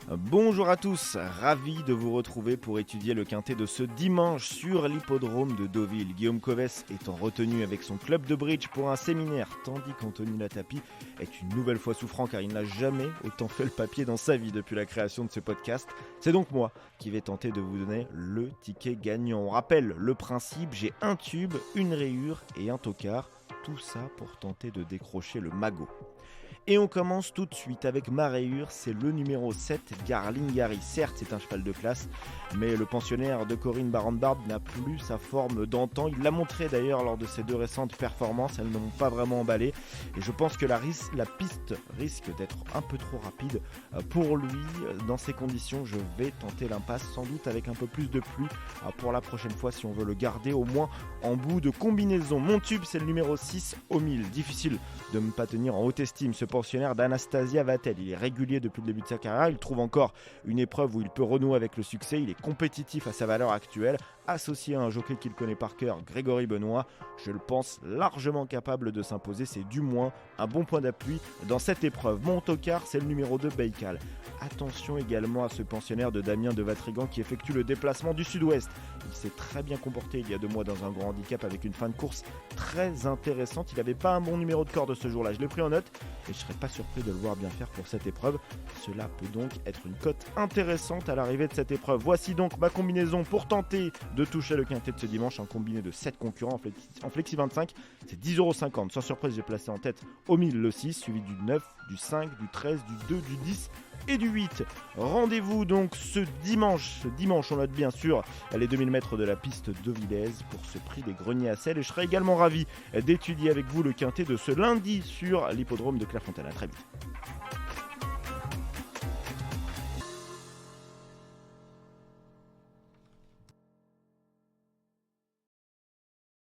Bonjour à tous, ravi de vous retrouver pour étudier le quintet de ce dimanche sur l'hippodrome de Deauville. Guillaume Covès étant retenu avec son club de bridge pour un séminaire, tandis qu'Anthony Latapie est une nouvelle fois souffrant car il n'a jamais autant fait le papier dans sa vie depuis la création de ce podcast. C'est donc moi qui vais tenter de vous donner le ticket gagnant. On rappelle le principe, j'ai un tube, une rayure et un tocard. Tout ça pour tenter de décrocher le magot. Et on commence tout de suite avec ma rayure, c'est le numéro 7, Garlingari. Certes, c'est un cheval de classe, mais le pensionnaire de Corinne Baron-Barbe n'a plus sa forme d'antan. Il l'a montré d'ailleurs lors de ses deux récentes performances, elles n'ont pas vraiment emballé. Et je pense que la piste risque d'être un peu trop rapide pour lui. Dans ces conditions, je vais tenter l'impasse, sans doute avec un peu plus de pluie pour la prochaine fois si on veut le garder au moins en bout de combinaison. Mon tube, c'est le numéro 6, au 1000. Difficile de ne pas tenir en haute estime ce pensionnaire d'Anastasia Vatel. Il est régulier depuis le début de sa carrière, il trouve encore une épreuve où il peut renouer avec le succès, il est compétitif à sa valeur actuelle, associé à un jockey qu'il connaît par cœur, Grégory Benoît, je le pense largement capable de s'imposer, c'est du moins un bon point d'appui dans cette épreuve. Mon tocard, c'est le numéro 2, Baïkal. Attention également à ce pensionnaire de Damien de Vatrigan qui effectue le déplacement du sud-ouest. Il s'est très bien comporté il y a 2 mois dans un grand handicap avec une fin de course très intéressante. Il n'avait pas un bon numéro de corde ce jour-là, je l'ai pris en note et je ne serais pas surpris de le voir bien faire pour cette épreuve. Cela peut donc être une cote intéressante à l'arrivée de cette épreuve. Voici donc ma combinaison pour tenter de toucher le quintet de ce dimanche, un combiné de 7 concurrents en Flexi 25, c'est 10,50€. Sans surprise, j'ai placé en tête au 1000 le 6, suivi du 9, du 5, du 13, du 2, du 10 et du 8. Rendez-vous donc ce dimanche, on note bien sûr les 2000 mètres de la piste deauvillaise pour ce prix des greniers à sel. Et je serai également ravi d'étudier avec vous le quintet de ce lundi sur l'hippodrome de Clairefontaine. À très vite.